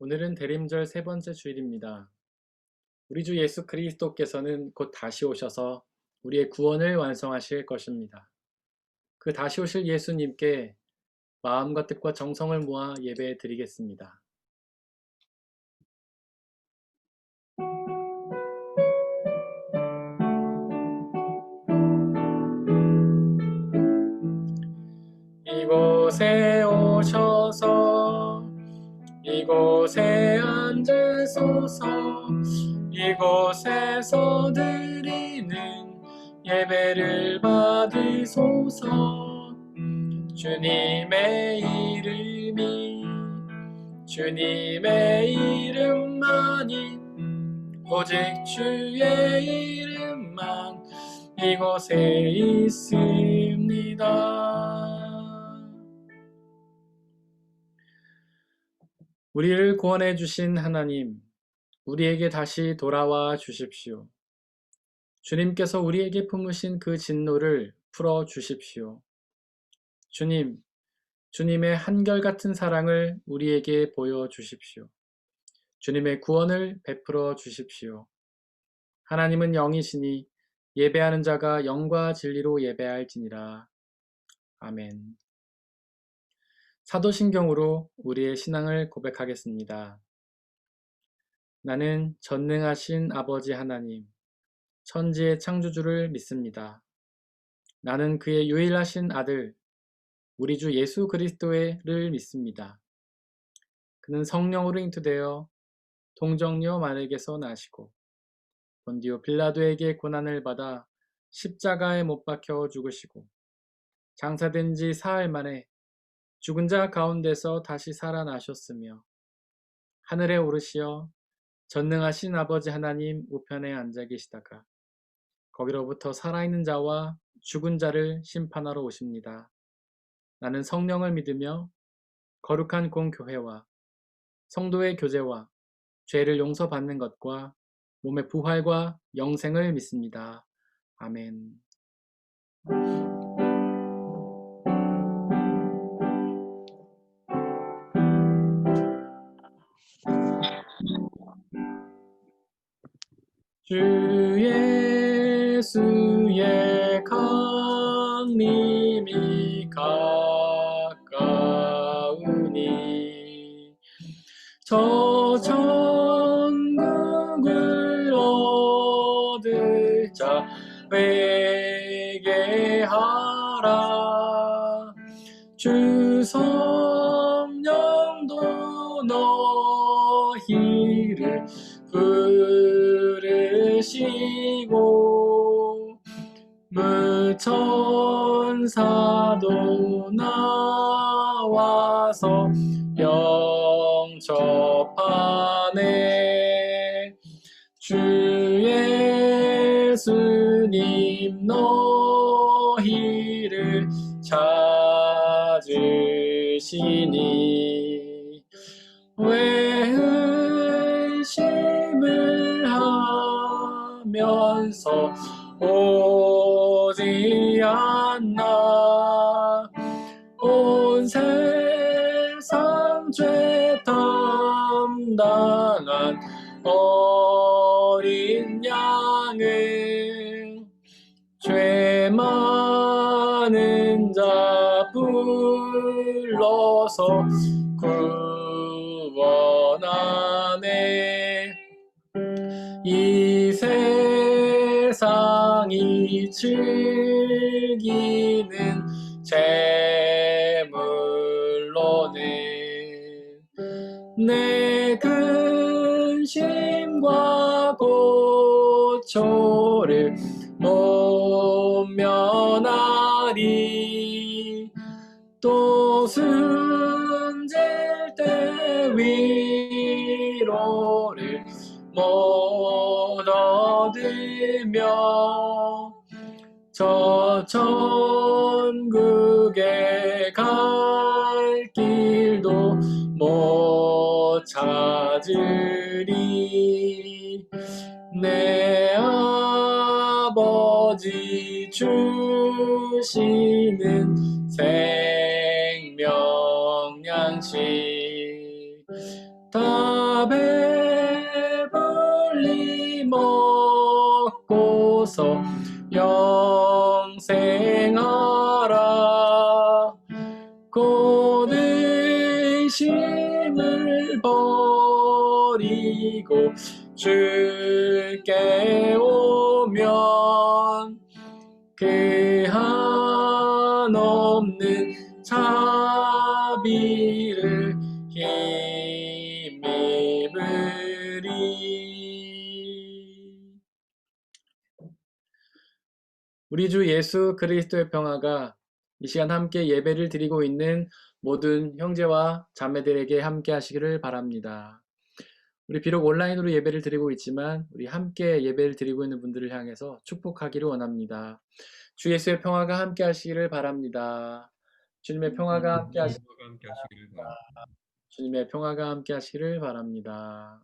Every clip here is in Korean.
오늘은 대림절 세 번째 주일입니다. 우리 주 예수 그리스도께서는 곧 다시 오셔서 우리의 구원을 완성하실 것입니다. 그 다시 오실 예수님께 마음과 뜻과 정성을 모아 예배 드리겠습니다. 이곳에 오셔서 이곳에 앉으소서. 이곳에서 드리는 예배를 받으소서. 주님의 이름만이 오직 주의 이름만 이곳에 있습니다. 우리를 구원해 주신 하나님, 우리에게 다시 돌아와 주십시오. 주님께서 우리에게 품으신 그 진노를 풀어 주십시오. 주님의 한결같은 사랑을 우리에게 보여 주십시오. 주님의 구원을 베풀어 주십시오. 하나님은 영이시니 예배하는 자가 영과 진리로 예배할지니라. 아멘. 사도신경으로 우리의 신앙을 고백하겠습니다. 나는 전능하신 아버지 하나님, 천지의 창조주를 믿습니다. 나는 그의 유일하신 아들, 우리 주 예수 그리스도를 믿습니다. 그는 성령으로 잉태되어 동정녀 마리에게서 나시고 본디오 빌라도에게 고난을 받아 십자가에 못 박혀 죽으시고 장사된 지 사흘 만에 죽은 자 가운데서 다시 살아나셨으며 하늘에 오르시어 전능하신 아버지 하나님 우편에 앉아 계시다가 거기로부터 살아있는 자와 죽은 자를 심판하러 오십니다. 나는 성령을 믿으며 거룩한 공교회와 성도의 교제와 죄를 용서받는 것과 몸의 부활과 영생을 믿습니다. 아멘. 주 예수의 강림이 가까우니 저 천국을 얻을 자 회개하라. 주 성령도 너희를 부르시고 무천사도 나와서 영접하네. 주 예수님 너희를 찾으시니 왜 의심을 하면서 오지 않나. 온 세상 죄 담당한 어린 양을 죄 많은 자 불러서 구원하네. 이 세상이 즐기는 재물로는 내 근심과 고초를 못 면하리. 또 숨질 때 위로를 못 얻으며 저 천국에 갈 길도 못 찾으리. 내 아버지 주시는 생명 양식 다 배불리 먹고서 영생하라. 곧 의심을 버리고 주께 오면 그 한없는 자비를 힘입으리. 우리 주 예수 그리스도의 평화가 이 시간 함께 예배를 드리고 있는 모든 형제와 자매들에게 함께 하시기를 바랍니다. 우리 비록 온라인으로 예배를 드리고 있지만 우리 함께 예배를 드리고 있는 분들을 향해서 축복하기를 원합니다. 주 예수의 평화가 함께 하시기를 바랍니다. 주님의 평화가 함께 하시기를 바랍니다. 주님의 평화가 함께 하시기를 바랍니다.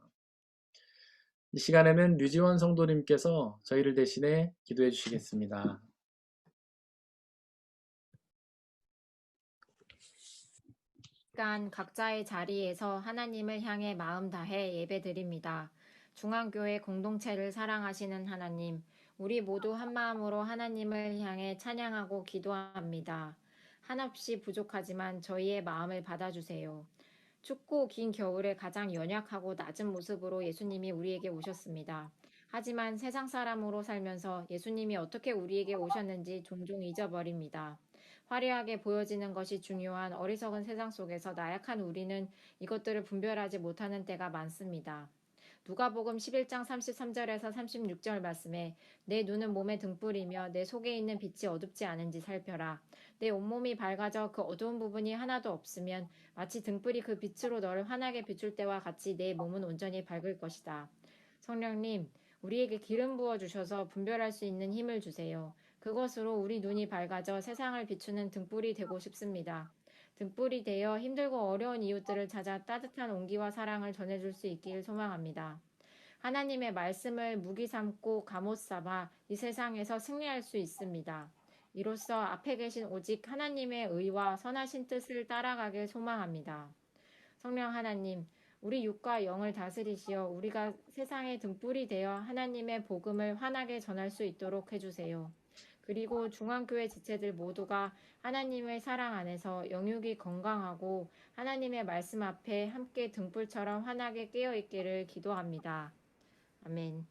이 시간에는 류지원 성도님께서 저희를 대신해 기도해 주시겠습니다. 각자의 자리에서 하나님을 향해 마음 다해 예배드립니다. 중앙교회 공동체를 사랑하시는 하나님, 우리 모두 한마음으로 하나님을 향해 찬양하고 기도합니다. 한없이 부족하지만 저희의 마음을 받아주세요. 춥고 긴 겨울에 가장 연약하고 낮은 모습으로 예수님이 우리에게 오셨습니다. 하지만 세상 사람으로 살면서 예수님이 어떻게 우리에게 오셨는지 종종 잊어버립니다. 화려하게 보여지는 것이 중요한 어리석은 세상 속에서 나약한 우리는 이것들을 분별하지 못하는 때가 많습니다. 누가복음 11장 33절에서 36절 말씀에 내 눈은 몸의 등불이며 내 속에 있는 빛이 어둡지 않은지 살펴라. 내 온몸이 밝아져 그 어두운 부분이 하나도 없으면 마치 등불이 그 빛으로 너를 환하게 비출 때와 같이 내 몸은 온전히 밝을 것이다. 성령님, 우리에게 기름 부어 주셔서 분별할 수 있는 힘을 주세요. 그것으로 우리 눈이 밝아져 세상을 비추는 등불이 되고 싶습니다. 등불이 되어 힘들고 어려운 이웃들을 찾아 따뜻한 온기와 사랑을 전해줄 수 있길 소망합니다. 하나님의 말씀을 무기 삼고 갑옷 삼아 이 세상에서 승리할 수 있습니다. 이로써 앞에 계신 오직 하나님의 의와 선하신 뜻을 따라가길 소망합니다. 성령 하나님, 우리 육과 영을 다스리시어 우리가 세상의 등불이 되어 하나님의 복음을 환하게 전할 수 있도록 해주세요. 그리고 중앙교회 지체들 모두가 하나님의 사랑 안에서 영육이 건강하고 하나님의 말씀 앞에 함께 등불처럼 환하게 깨어있기를 기도합니다. 아멘.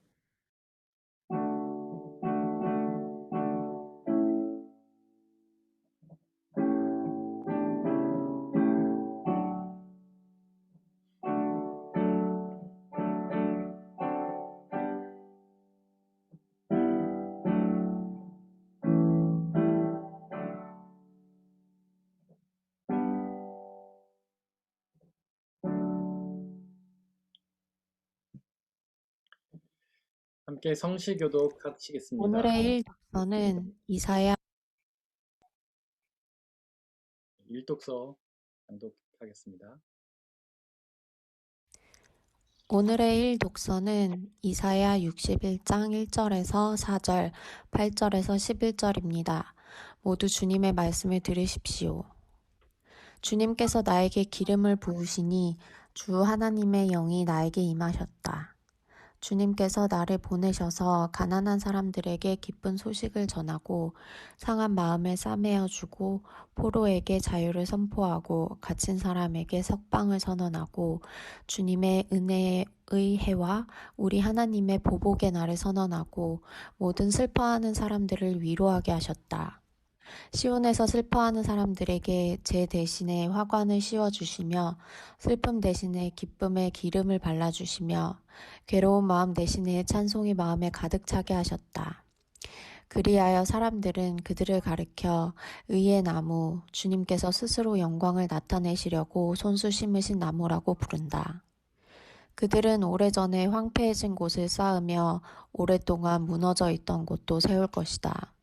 함께 성시교독 하시겠습니다. 오늘의 일독서는 이사야 일독서 낭독하겠습니다. 오늘의 일독서는 이사야 61장 1절에서 4절, 8절에서 11절입니다. 모두 주님의 말씀을 들으십시오. 주님께서 나에게 기름을 부으시니 주 하나님의 영이 나에게 임하셨다. 주님께서 나를 보내셔서 가난한 사람들에게 기쁜 소식을 전하고 상한 마음을 싸매어 주고 포로에게 자유를 선포하고 갇힌 사람에게 석방을 선언하고 주님의 은혜의 해와 우리 하나님의 보복의 날을 선언하고 모든 슬퍼하는 사람들을 위로하게 하셨다. 시온에서 슬퍼하는 사람들에게 제 대신에 화관을 씌워주시며 슬픔 대신에 기쁨의 기름을 발라주시며 괴로운 마음 대신에 찬송이 마음에 가득 차게 하셨다. 그리하여 사람들은 그들을 가리켜 의의 나무, 주님께서 스스로 영광을 나타내시려고 손수 심으신 나무라고 부른다. 그들은 오래전에 황폐해진 곳을 쌓으며 오랫동안 무너져 있던 곳도 세울 것이다.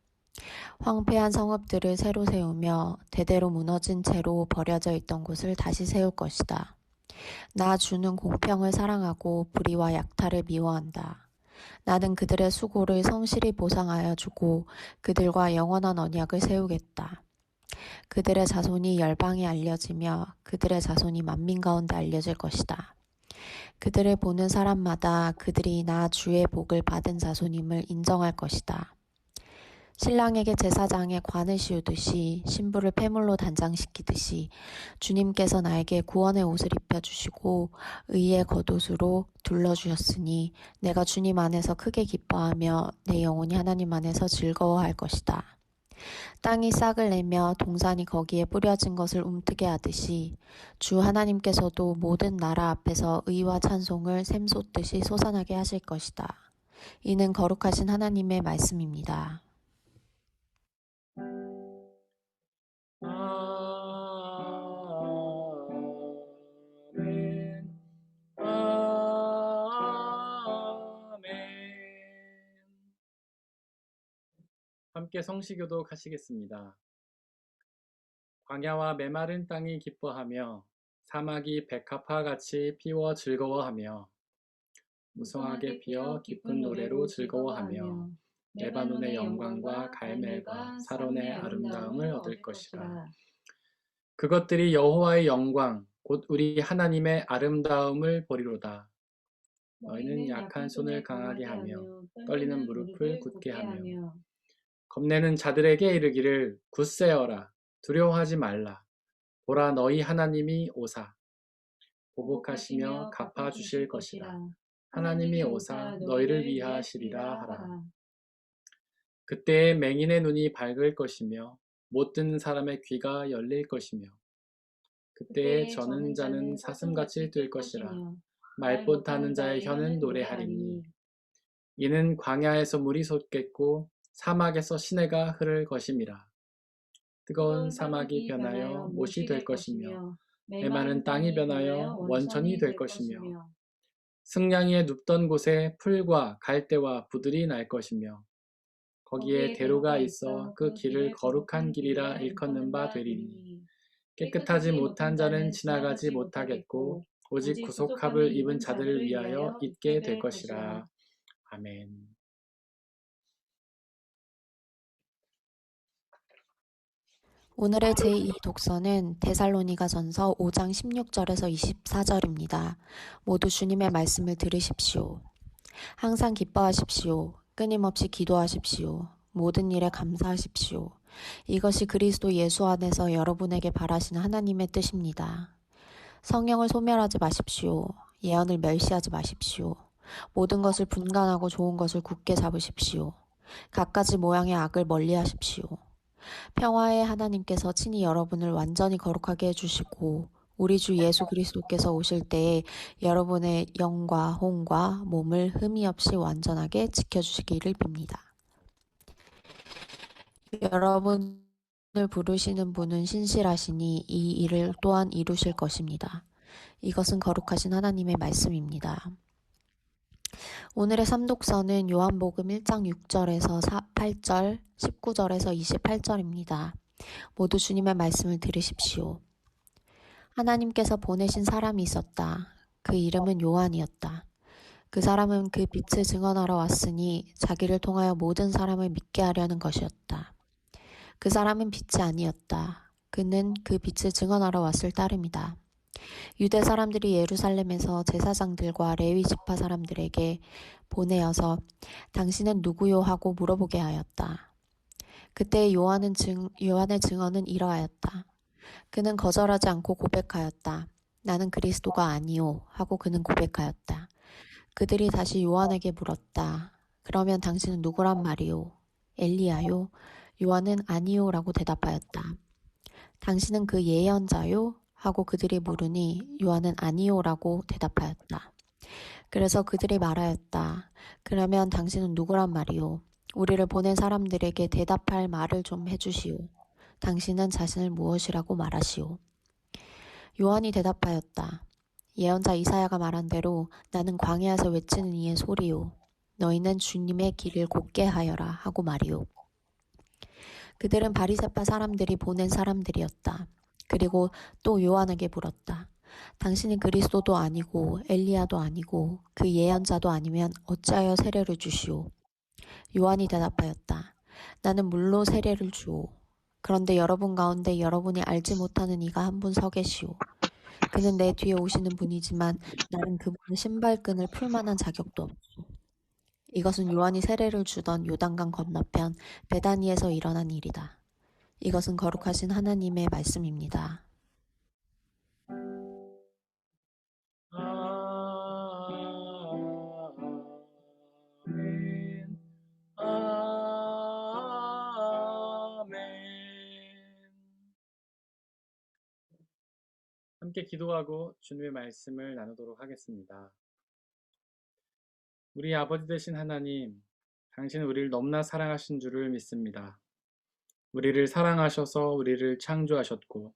황폐한 성읍들을 새로 세우며 대대로 무너진 채로 버려져 있던 곳을 다시 세울 것이다. 나 주는 공평을 사랑하고 불의와 약탈을 미워한다. 나는 그들의 수고를 성실히 보상하여 주고 그들과 영원한 언약을 세우겠다. 그들의 자손이 열방에 알려지며 그들의 자손이 만민 가운데 알려질 것이다. 그들을 보는 사람마다 그들이 나 주의 복을 받은 자손임을 인정할 것이다. 신랑에게 제사장의 관을 씌우듯이 신부를 폐물로 단장시키듯이 주님께서 나에게 구원의 옷을 입혀주시고 의의 겉옷으로 둘러주셨으니 내가 주님 안에서 크게 기뻐하며 내 영혼이 하나님 안에서 즐거워할 것이다. 땅이 싹을 내며 동산이 거기에 뿌려진 것을 움트게 하듯이 주 하나님께서도 모든 나라 앞에서 의와 찬송을 샘솟듯이 솟아나게 하실 것이다. 이는 거룩하신 하나님의 말씀입니다. 아멘. 아멘. 함께 성시교도 가시겠습니다. 광야와 메마른 땅이 기뻐하며 사막이 백합화 같이 피워 즐거워하며 무성하게 피어 기쁜 노래로 즐거워하며 레바논의 영광과 갈멜과 사론의 아름다움을 얻을 것이라. 그것들이 여호와의 영광 곧 우리 하나님의 아름다움을 보리로다. 너희는 약한 손을 강하게 하며 떨리는 무릎을 굳게 하며 겁내는 자들에게 이르기를 굳세어라 두려워하지 말라. 보라 너희 하나님이 오사 보복하시며 갚아주실 것이라. 하나님이 오사 너희를 위하시리라 하라. 그때에 맹인의 눈이 밝을 것이며 못 듣는 사람의 귀가 열릴 것이며 그때에 저는 자는 사슴같이 뛸 것이라. 말못하는 자의 혀는 노래하리니 이는 광야에서 물이 솟겠고 사막에서 시내가 흐를 것임이라. 뜨거운 사막이 변하여 못이 될 것이며 메마른 땅이 변하여 원천이 될 것이며 승냥이에 눕던 곳에 풀과 갈대와 부들이 날 것이며 거기에 대로가 있어 그 길을 거룩한 길이라 일컫는 바 되리니 깨끗하지 못한 자는 지나가지 못하겠고 오직 구속함을 입은 자들을 위하여 있게 될 것이라. 아멘. 오늘의 제2 독서는 데살로니가전서 5장 16절에서 24절입니다. 모두 주님의 말씀을 들으십시오. 항상 기뻐하십시오. 끊임없이 기도하십시오. 모든 일에 감사하십시오. 이것이 그리스도 예수 안에서 여러분에게 바라시는 하나님의 뜻입니다. 성령을 소멸하지 마십시오. 예언을 멸시하지 마십시오. 모든 것을 분간하고 좋은 것을 굳게 잡으십시오. 갖가지 모양의 악을 멀리하십시오. 평화의 하나님께서 친히 여러분을 완전히 거룩하게 해주시고 우리 주 예수 그리스도께서 오실 때에 여러분의 영과 혼과 몸을 흠이 없이 완전하게 지켜주시기를 빕니다. 여러분을 부르시는 분은 신실하시니 이 일을 또한 이루실 것입니다. 이것은 거룩하신 하나님의 말씀입니다. 오늘의 삼독서는 요한복음 1장 6절에서 8절, 19절에서 28절입니다. 모두 주님의 말씀을 들으십시오. 하나님께서 보내신 사람이 있었다. 그 이름은 요한이었다. 그 사람은 그 빛을 증언하러 왔으니 자기를 통하여 모든 사람을 믿게 하려는 것이었다. 그 사람은 빛이 아니었다. 그는 그 빛을 증언하러 왔을 따름이다. 유대 사람들이 예루살렘에서 제사장들과 레위 지파 사람들에게 보내어서 당신은 누구요 하고 물어보게 하였다. 그때 요한의 증언은 이러하였다. 그는 거절하지 않고 고백하였다. 나는 그리스도가 아니오 하고 그는 고백하였다. 그들이 다시 요한에게 물었다. 그러면 당신은 누구란 말이오? 엘리야요? 요한은 아니오 라고 대답하였다. 당신은 그 예언자요? 하고 그들이 물으니 요한은 아니오 라고 대답하였다. 그래서 그들이 말하였다. 그러면 당신은 누구란 말이오? 우리를 보낸 사람들에게 대답할 말을 좀 해주시오. 당신은 자신을 무엇이라고 말하시오? 요한이 대답하였다. 예언자 이사야가 말한 대로 나는 광야에서 외치는 이의 소리요. 너희는 주님의 길을 곧게 하여라 하고 말이오. 그들은 바리새파 사람들이 보낸 사람들이었다. 그리고 또 요한에게 물었다. 당신은 그리스도도 아니고 엘리야도 아니고 그 예언자도 아니면 어찌하여 세례를 주시오? 요한이 대답하였다. 나는 물로 세례를 주오. 그런데 여러분 가운데 여러분이 알지 못하는 이가 한 분 서 계시오. 그는 내 뒤에 오시는 분이지만 나는 그분의 신발끈을 풀 만한 자격도 없소. 이것은 요한이 세례를 주던 요단강 건너편 베다니에서 일어난 일이다. 이것은 거룩하신 하나님의 말씀입니다. 아멘. 아멘. 함께 기도하고 주님의 말씀을 나누도록 하겠습니다. 우리 아버지 되신 하나님, 당신은 우리를 너무나 사랑하신 줄을 믿습니다. 우리를 사랑하셔서 우리를 창조하셨고,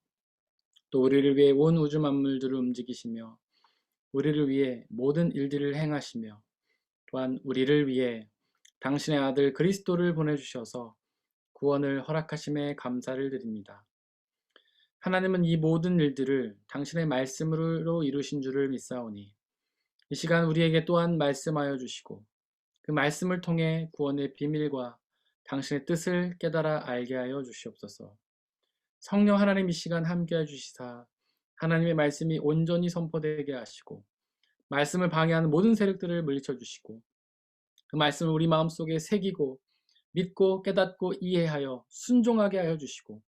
또 우리를 위해 온 우주 만물들을 움직이시며, 우리를 위해 모든 일들을 행하시며, 또한 우리를 위해 당신의 아들 그리스도를 보내주셔서 구원을 허락하심에 감사를 드립니다. 하나님은 이 모든 일들을 당신의 말씀으로 이루신 줄을 믿사오니 이 시간 우리에게 또한 말씀하여 주시고 그 말씀을 통해 구원의 비밀과 당신의 뜻을 깨달아 알게 하여 주시옵소서. 성령 하나님 이 시간 함께해 주시사 하나님의 말씀이 온전히 선포되게 하시고 말씀을 방해하는 모든 세력들을 물리쳐 주시고 그 말씀을 우리 마음속에 새기고 믿고 깨닫고 이해하여 순종하게 하여 주시고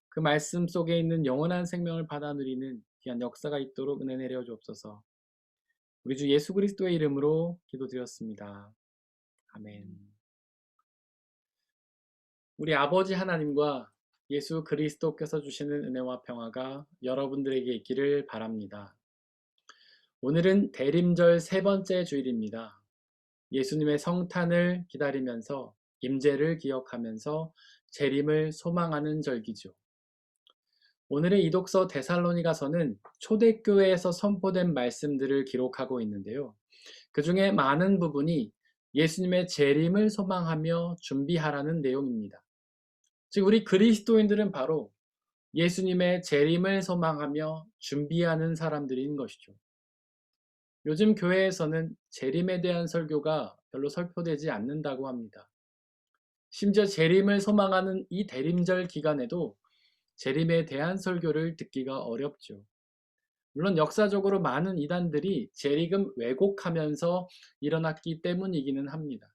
그 말씀 속에 있는 영원한 생명을 받아 누리는 귀한 역사가 있도록 은혜 내려 주옵소서. 우리 주 예수 그리스도의 이름으로 기도드렸습니다. 아멘. 우리 아버지 하나님과 예수 그리스도께서 주시는 은혜와 평화가 여러분들에게 있기를 바랍니다. 오늘은 대림절 세 번째 주일입니다. 예수님의 성탄을 기다리면서 임재를 기억하면서 재림을 소망하는 절기죠. 오늘의 이독서 데살로니가서는 초대교회에서 선포된 말씀들을 기록하고 있는데요. 그 중에 많은 부분이 예수님의 재림을 소망하며 준비하라는 내용입니다. 즉 우리 그리스도인들은 바로 예수님의 재림을 소망하며 준비하는 사람들인 것이죠. 요즘 교회에서는 재림에 대한 설교가 별로 설교되지 않는다고 합니다. 심지어 재림을 소망하는 이 대림절 기간에도 재림에 대한 설교를 듣기가 어렵죠. 물론 역사적으로 많은 이단들이 재림을 왜곡하면서 일어났기 때문이기는 합니다.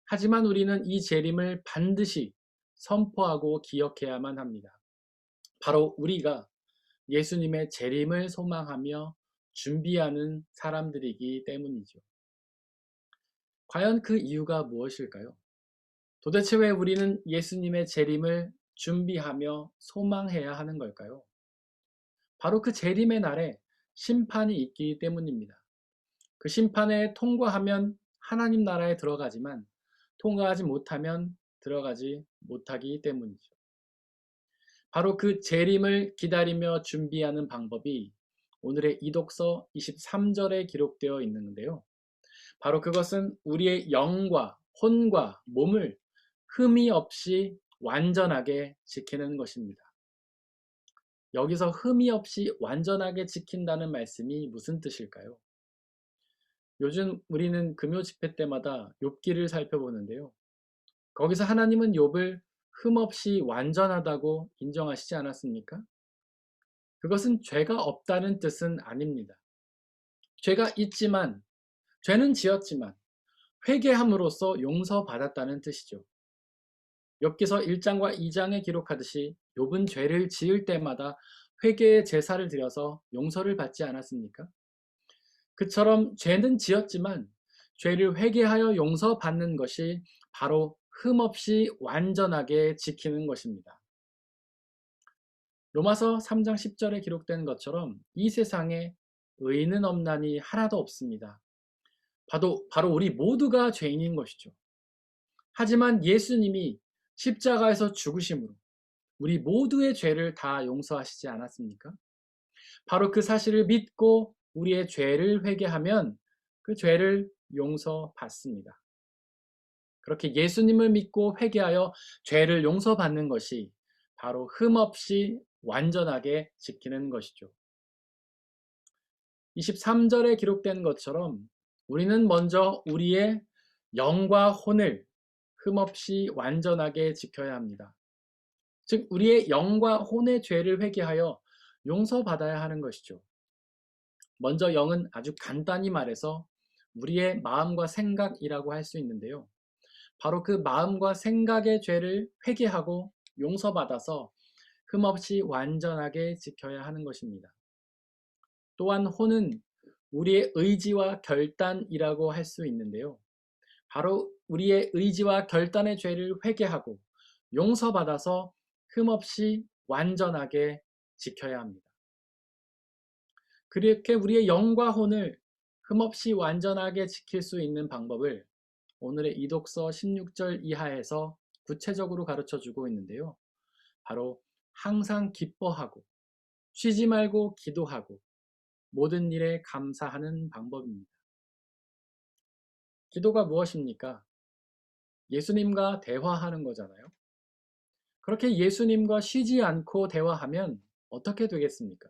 하지만 우리는 이 재림을 반드시 선포하고 기억해야만 합니다. 바로 우리가 예수님의 재림을 소망하며 준비하는 사람들이기 때문이죠. 과연 그 이유가 무엇일까요? 도대체 왜 우리는 예수님의 재림을 준비하며 소망해야 하는 걸까요? 바로 그 재림의 날에 심판이 있기 때문입니다. 그 심판에 통과하면 하나님 나라에 들어가지만 통과하지 못하면 들어가지 못하기 때문이죠. 바로 그 재림을 기다리며 준비하는 방법이 오늘의 이독서 23절에 기록되어 있는데요. 바로 그것은 우리의 영과 혼과 몸을 흠이 없이 완전하게 지키는 것입니다. 여기서 흠이 없이 완전하게 지킨다는 말씀이 무슨 뜻일까요? 요즘 우리는 금요 집회 때마다 욥기를 살펴보는데요. 거기서 하나님은 욥을 흠없이 완전하다고 인정하시지 않았습니까? 그것은 죄가 없다는 뜻은 아닙니다. 죄가 있지만, 죄는 지었지만 회개함으로써 용서받았다는 뜻이죠. 욥기서 1장과 2장에 기록하듯이 욥은 죄를 지을 때마다 회개의 제사를 드려서 용서를 받지 않았습니까? 그처럼 죄는 지었지만 죄를 회개하여 용서받는 것이 바로 흠없이 완전하게 지키는 것입니다. 로마서 3장 10절에 기록된 것처럼 이 세상에 의인은 없나니 하나도 없습니다. 바로 우리 모두가 죄인인 것이죠. 하지만 예수님이 십자가에서 죽으심으로 우리 모두의 죄를 다 용서하시지 않았습니까? 바로 그 사실을 믿고 우리의 죄를 회개하면 그 죄를 용서받습니다. 그렇게 예수님을 믿고 회개하여 죄를 용서받는 것이 바로 흠없이 완전하게 지키는 것이죠. 23절에 기록된 것처럼 우리는 먼저 우리의 영과 혼을 흠없이 완전하게 지켜야 합니다. 즉 우리의 영과 혼의 죄를 회개하여 용서받아야 하는 것이죠. 먼저 영은 아주 간단히 말해서 우리의 마음과 생각이라고 할 수 있는데요. 바로 그 마음과 생각의 죄를 회개하고 용서받아서 흠없이 완전하게 지켜야 하는 것입니다. 또한 혼은 우리의 의지와 결단이라고 할 수 있는데요. 바로 우리의 의지와 결단의 죄를 회개하고 용서받아서 흠없이 완전하게 지켜야 합니다. 그렇게 우리의 영과 혼을 흠없이 완전하게 지킬 수 있는 방법을 오늘의 이독서 16절 이하에서 구체적으로 가르쳐 주고 있는데요. 바로 항상 기뻐하고 쉬지 말고 기도하고 모든 일에 감사하는 방법입니다. 기도가 무엇입니까? 예수님과 대화하는 거잖아요. 그렇게 예수님과 쉬지 않고 대화하면 어떻게 되겠습니까?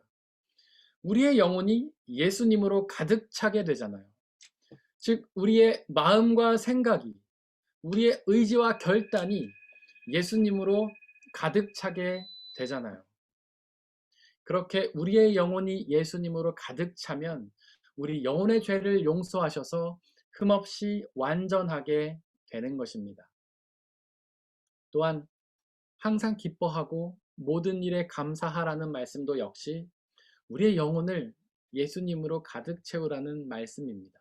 우리의 영혼이 예수님으로 가득 차게 되잖아요. 즉, 우리의 마음과 생각이, 우리의 의지와 결단이 예수님으로 가득 차게 되잖아요. 그렇게 우리의 영혼이 예수님으로 가득 차면 우리 영혼의 죄를 용서하셔서 흠없이 완전하게 되는 것입니다. 또한 항상 기뻐하고 모든 일에 감사하라는 말씀도 역시 우리의 영혼을 예수님으로 가득 채우라는 말씀입니다.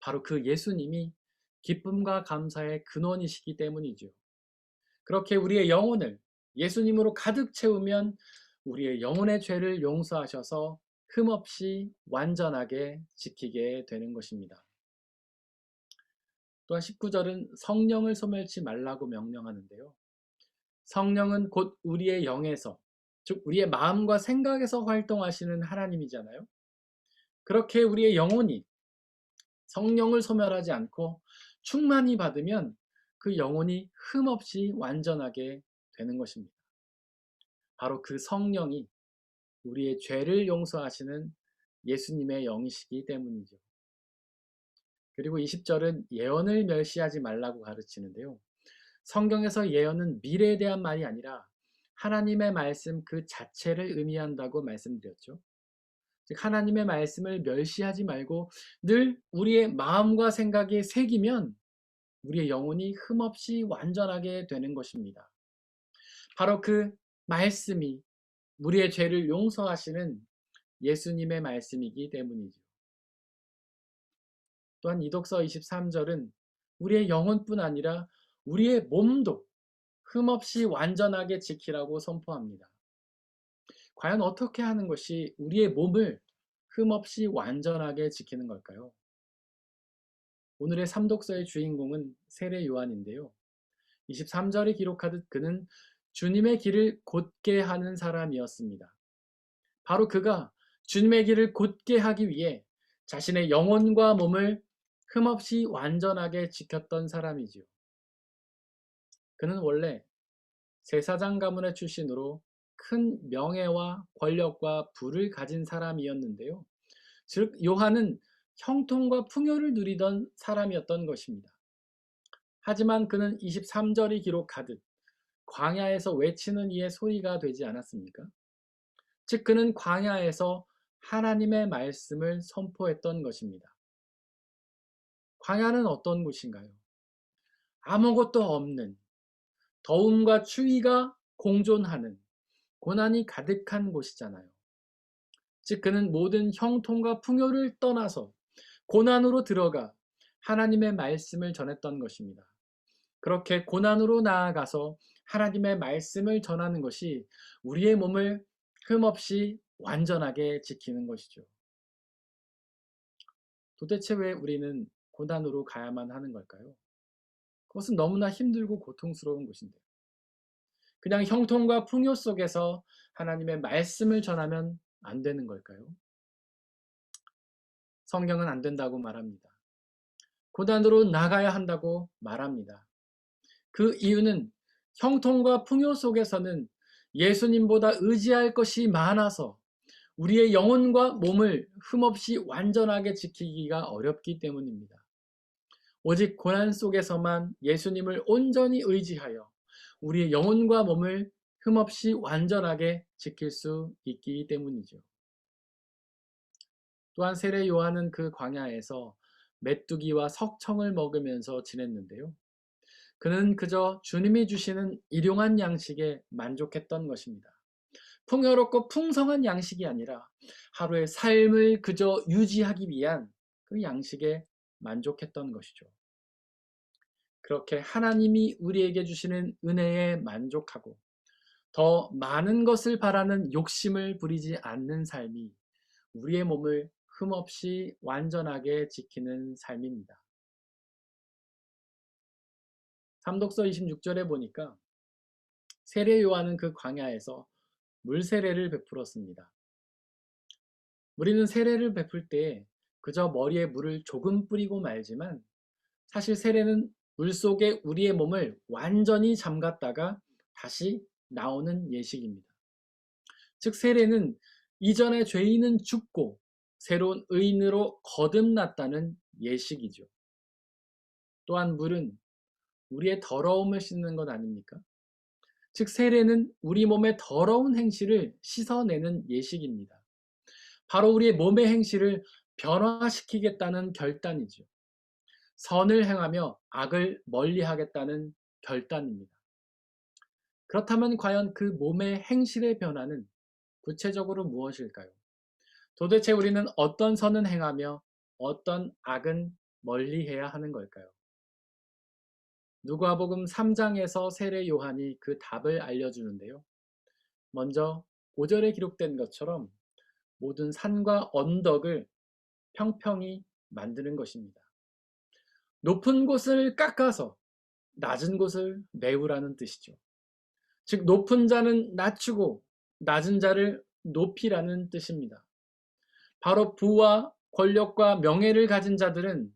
바로 그 예수님이 기쁨과 감사의 근원이시기 때문이죠. 그렇게 우리의 영혼을 예수님으로 가득 채우면 우리의 영혼의 죄를 용서하셔서 흠없이 완전하게 지키게 되는 것입니다. 또한 19절은 성령을 소멸치 말라고 명령하는데요. 성령은 곧 우리의 영에서, 즉 우리의 마음과 생각에서 활동하시는 하나님이잖아요. 그렇게 우리의 영혼이 성령을 소멸하지 않고 충만히 받으면 그 영혼이 흠없이 완전하게 되는 것입니다. 바로 그 성령이 우리의 죄를 용서하시는 예수님의 영이시기 때문이죠. 그리고 20절은 예언을 멸시하지 말라고 가르치는데요. 성경에서 예언은 미래에 대한 말이 아니라 하나님의 말씀 그 자체를 의미한다고 말씀드렸죠. 즉 하나님의 말씀을 멸시하지 말고 늘 우리의 마음과 생각에 새기면 우리의 영혼이 흠없이 완전하게 되는 것입니다. 바로 그 말씀이 우리의 죄를 용서하시는 예수님의 말씀이기 때문이죠. 또한 이독서 23절은 우리의 영혼뿐 아니라 우리의 몸도 흠없이 완전하게 지키라고 선포합니다. 과연 어떻게 하는 것이 우리의 몸을 흠없이 완전하게 지키는 걸까요? 오늘의 삼독서의 주인공은 세례 요한인데요. 23절이 기록하듯 그는 주님의 길을 곧게 하는 사람이었습니다. 바로 그가 주님의 길을 곧게 하기 위해 자신의 영혼과 몸을 흠없이 완전하게 지켰던 사람이지요. 그는 원래 제사장 가문의 출신으로 큰 명예와 권력과 부를 가진 사람이었는데요. 즉 요한은 형통과 풍요를 누리던 사람이었던 것입니다. 하지만 그는 23절이 기록하듯 광야에서 외치는 이의 소리가 되지 않았습니까? 즉 그는 광야에서 하나님의 말씀을 선포했던 것입니다. 광야는 어떤 곳인가요? 아무것도 없는, 더움과 추위가 공존하는, 고난이 가득한 곳이잖아요. 즉 그는 모든 형통과 풍요를 떠나서 고난으로 들어가 하나님의 말씀을 전했던 것입니다. 그렇게 고난으로 나아가서 하나님의 말씀을 전하는 것이 우리의 몸을 흠없이 완전하게 지키는 것이죠. 도대체 왜 우리는 고난으로 가야만 하는 걸까요? 그것은 너무나 힘들고 고통스러운 것인데 그냥 형통과 풍요 속에서 하나님의 말씀을 전하면 안 되는 걸까요? 성경은 안 된다고 말합니다. 고난으로 나가야 한다고 말합니다. 그 이유는 형통과 풍요 속에서는 예수님보다 의지할 것이 많아서 우리의 영혼과 몸을 흠없이 완전하게 지키기가 어렵기 때문입니다. 오직 고난 속에서만 예수님을 온전히 의지하여 우리의 영혼과 몸을 흠없이 완전하게 지킬 수 있기 때문이죠. 또한 세례 요한은 그 광야에서 메뚜기와 석청을 먹으면서 지냈는데요. 그는 그저 주님이 주시는 일용한 양식에 만족했던 것입니다. 풍요롭고 풍성한 양식이 아니라 하루의 삶을 그저 유지하기 위한 그 양식에 만족했던 것이죠. 그렇게 하나님이 우리에게 주시는 은혜에 만족하고 더 많은 것을 바라는 욕심을 부리지 않는 삶이 우리의 몸을 흠없이 완전하게 지키는 삶입니다. 삼독서 26절에 보니까 세례 요한은 그 광야에서 물 세례를 베풀었습니다. 우리는 세례를 베풀 때 그저 머리에 물을 조금 뿌리고 말지만 사실 세례는 물속에 우리의 몸을 완전히 잠갔다가 다시 나오는 예식입니다. 즉 세례는 이전의 죄인은 죽고 새로운 의인으로 거듭났다는 예식이죠. 또한 물은 우리의 더러움을 씻는 것 아닙니까? 즉 세례는 우리 몸의 더러운 행실을 씻어내는 예식입니다. 바로 우리의 몸의 행실을 변화시키겠다는 결단이죠. 선을 행하며 악을 멀리하겠다는 결단입니다. 그렇다면 과연 그 몸의 행실의 변화는 구체적으로 무엇일까요? 도대체 우리는 어떤 선은 행하며 어떤 악은 멀리해야 하는 걸까요? 누가복음 3장에서 세례 요한이 그 답을 알려주는데요. 먼저 5절에 기록된 것처럼 모든 산과 언덕을 평평히 만드는 것입니다. 높은 곳을 깎아서 낮은 곳을 메우라는 뜻이죠. 즉 높은 자는 낮추고 낮은 자를 높이라는 뜻입니다. 바로 부와 권력과 명예를 가진 자들은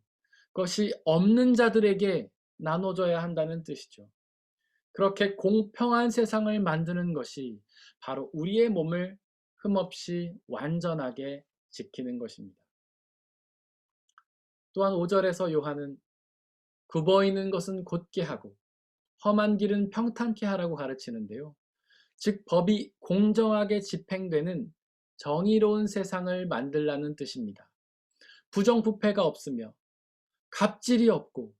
그것이 없는 자들에게 나눠줘야 한다는 뜻이죠. 그렇게 공평한 세상을 만드는 것이 바로 우리의 몸을 흠없이 완전하게 지키는 것입니다. 또한 5절에서 요한은 굽어 있는 것은 곧게 하고 험한 길은 평탄케 하라고 가르치는데요. 즉 법이 공정하게 집행되는 정의로운 세상을 만들라는 뜻입니다. 부정부패가 없으며 갑질이 없고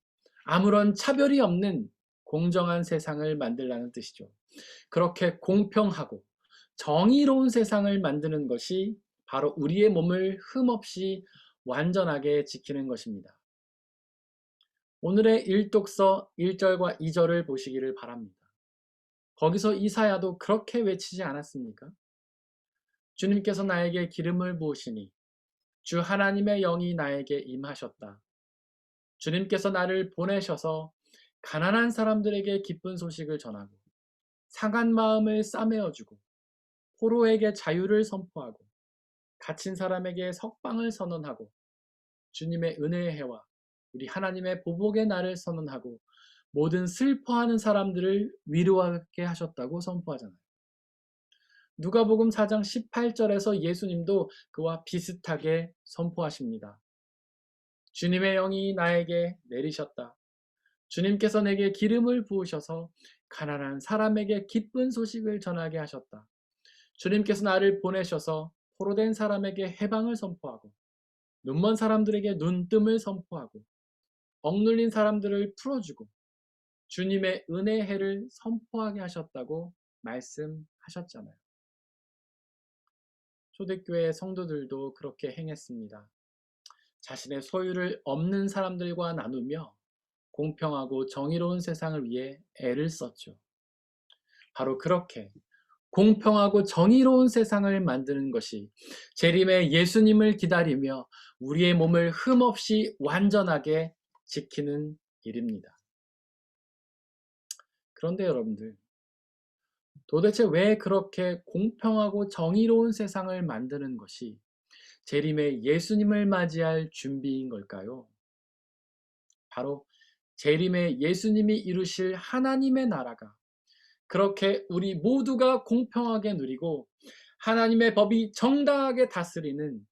아무런 차별이 없는 공정한 세상을 만들라는 뜻이죠. 그렇게 공평하고 정의로운 세상을 만드는 것이 바로 우리의 몸을 흠없이 완전하게 지키는 것입니다. 오늘의 일독서 1절과 2절을 보시기를 바랍니다. 거기서 이사야도 그렇게 외치지 않았습니까? 주님께서 나에게 기름을 부으시니 주 하나님의 영이 나에게 임하셨다. 주님께서 나를 보내셔서 가난한 사람들에게 기쁜 소식을 전하고 상한 마음을 싸매어주고 포로에게 자유를 선포하고 갇힌 사람에게 석방을 선언하고 주님의 은혜의 해와 우리 하나님의 보복의 날을 선언하고 모든 슬퍼하는 사람들을 위로하게 하셨다고 선포하잖아요. 누가복음 4장 18절에서 예수님도 그와 비슷하게 선포하십니다. 주님의 영이 나에게 내리셨다. 주님께서 내게 기름을 부으셔서 가난한 사람에게 기쁜 소식을 전하게 하셨다. 주님께서 나를 보내셔서 포로된 사람에게 해방을 선포하고 눈먼 사람들에게 눈뜸을 선포하고 억눌린 사람들을 풀어주고 주님의 은혜의 해를 선포하게 하셨다고 말씀하셨잖아요. 초대교회 성도들도 그렇게 행했습니다. 자신의 소유를 없는 사람들과 나누며 공평하고 정의로운 세상을 위해 애를 썼죠. 바로 그렇게 공평하고 정의로운 세상을 만드는 것이 재림의 예수님을 기다리며 우리의 몸을 흠없이 완전하게 지키는 일입니다. 그런데 여러분들, 도대체 왜 그렇게 공평하고 정의로운 세상을 만드는 것이 재림의 예수님을 맞이할 준비인 걸까요? 바로 재림의 예수님이 이루실 하나님의 나라가 그렇게 우리 모두가 공평하게 누리고 하나님의 법이 정당하게 다스리는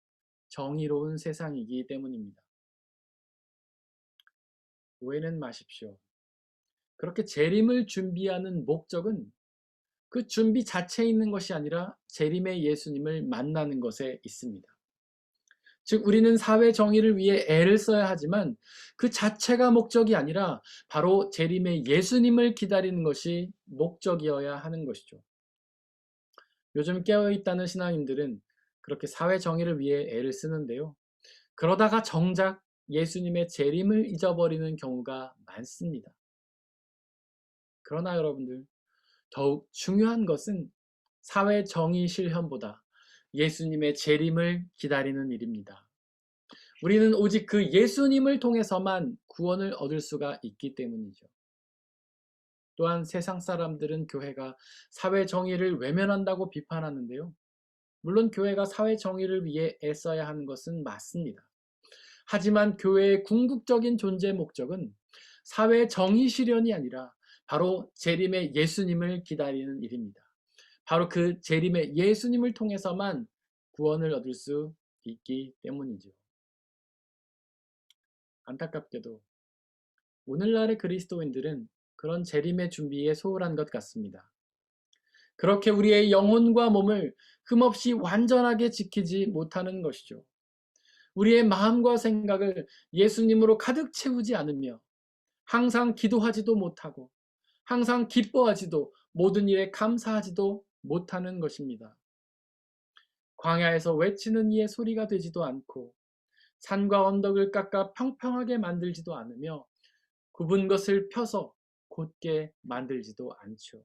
정의로운 세상이기 때문입니다. 오해는 마십시오. 그렇게 재림을 준비하는 목적은 그 준비 자체에 있는 것이 아니라 재림의 예수님을 만나는 것에 있습니다. 즉 우리는 사회 정의를 위해 애를 써야 하지만 그 자체가 목적이 아니라 바로 재림의 예수님을 기다리는 것이 목적이어야 하는 것이죠. 요즘 깨어있다는 신앙인들은 그렇게 사회 정의를 위해 애를 쓰는데요. 그러다가 정작 예수님의 재림을 잊어버리는 경우가 많습니다. 그러나 여러분들, 더욱 중요한 것은 사회 정의 실현보다 예수님의 재림을 기다리는 일입니다. 우리는 오직 그 예수님을 통해서만 구원을 얻을 수가 있기 때문이죠. 또한 세상 사람들은 교회가 사회 정의를 외면한다고 비판하는데요. 물론 교회가 사회 정의를 위해 애써야 하는 것은 맞습니다. 하지만 교회의 궁극적인 존재 목적은 사회 정의 실현이 아니라 바로 재림의 예수님을 기다리는 일입니다. 바로 그 재림의 예수님을 통해서만 구원을 얻을 수 있기 때문이죠. 안타깝게도 오늘날의 그리스도인들은 그런 재림의 준비에 소홀한 것 같습니다. 그렇게 우리의 영혼과 몸을 흠없이 완전하게 지키지 못하는 것이죠. 우리의 마음과 생각을 예수님으로 가득 채우지 않으며 항상 기도하지도 못하고 항상 기뻐하지도 모든 일에 감사하지도 못하는 것입니다. 광야에서 외치는 이의 소리가 되지도 않고 산과 언덕을 깎아 평평하게 만들지도 않으며 굽은 것을 펴서 곧게 만들지도 않죠.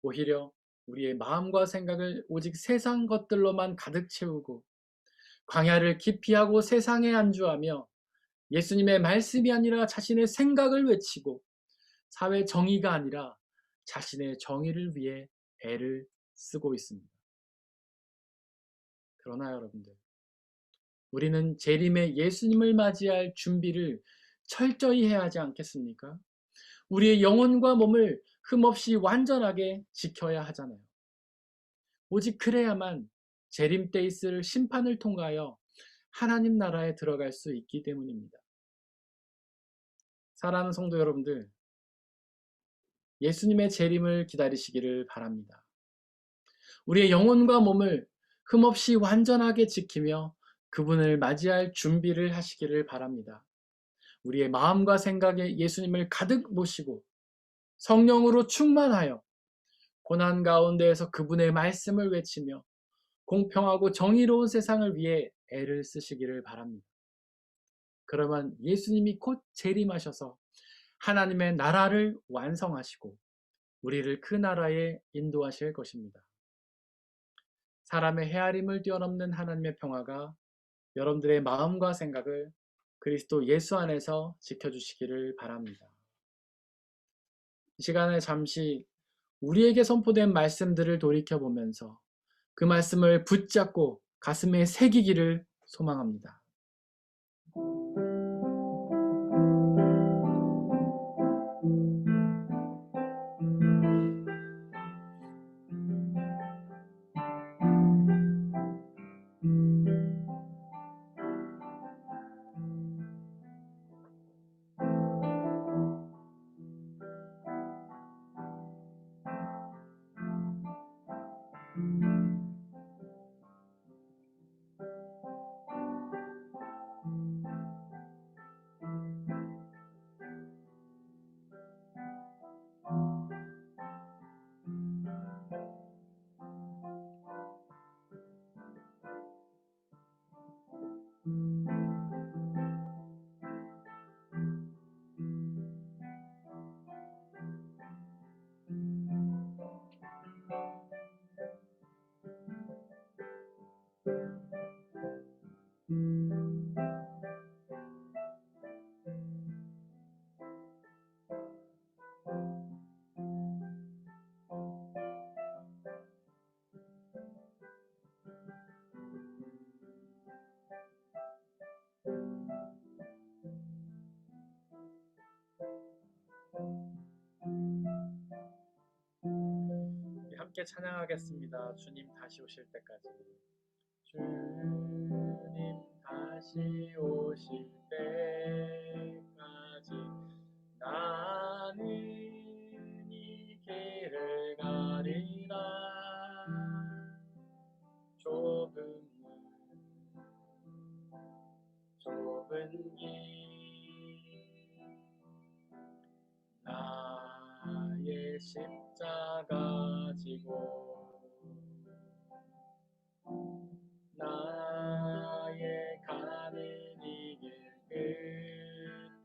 오히려 우리의 마음과 생각을 오직 세상 것들로만 가득 채우고 광야를 기피하고 세상에 안주하며 예수님의 말씀이 아니라 자신의 생각을 외치고 사회 정의가 아니라 자신의 정의를 위해 애를 쓰고 있습니다. 그러나 여러분들, 우리는 재림의 예수님을 맞이할 준비를 철저히 해야 하지 않겠습니까? 우리의 영혼과 몸을 흠없이 완전하게 지켜야 하잖아요. 오직 그래야만 재림 때 있을 심판을 통하여 하나님 나라에 들어갈 수 있기 때문입니다. 사랑하는 성도 여러분들, 예수님의 재림을 기다리시기를 바랍니다. 우리의 영혼과 몸을 흠없이 완전하게 지키며 그분을 맞이할 준비를 하시기를 바랍니다. 우리의 마음과 생각에 예수님을 가득 모시고 성령으로 충만하여 고난 가운데에서 그분의 말씀을 외치며 공평하고 정의로운 세상을 위해 애를 쓰시기를 바랍니다. 그러면 예수님이 곧 재림하셔서 하나님의 나라를 완성하시고 우리를 그 나라에 인도하실 것입니다. 사람의 헤아림을 뛰어넘는 하나님의 평화가 여러분들의 마음과 생각을 그리스도 예수 안에서 지켜주시기를 바랍니다. 이 시간에 잠시 우리에게 선포된 말씀들을 돌이켜보면서 그 말씀을 붙잡고 가슴에 새기기를 소망합니다. 함께 찬양하겠습니다. 주님 다시 오실 때까지. 주님 다시 오실 때까지 나는 이 길을 가 높은 길 나의 십자가 지고 나의 가는 이 길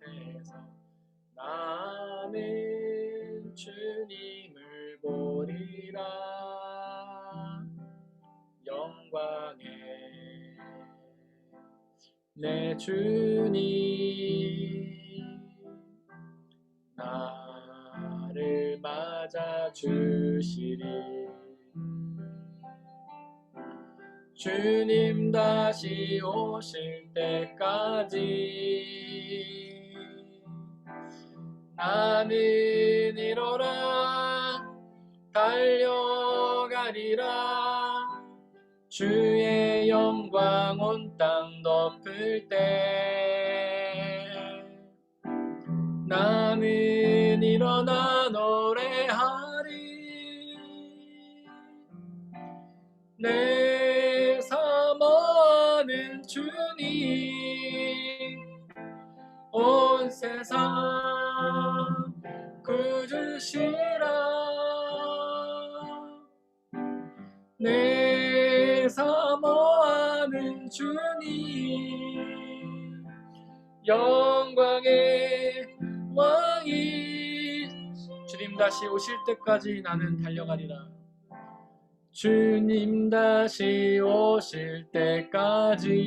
끝에서 나는 주님을 보리라 영광에 내 주님 나를 맞아 주시리 주님 다시 오실 때까지 나는 일어나 달려가리라 주의 영광 온 땅 덮을 때 나는 일어나 노래하리 내 사모하는 주님 온 세상 구주시라 내 사모하는 주님 영광의 왕이 주님 다시 오실 때까지 나는 달려가리라 주님 다시 오실 때까지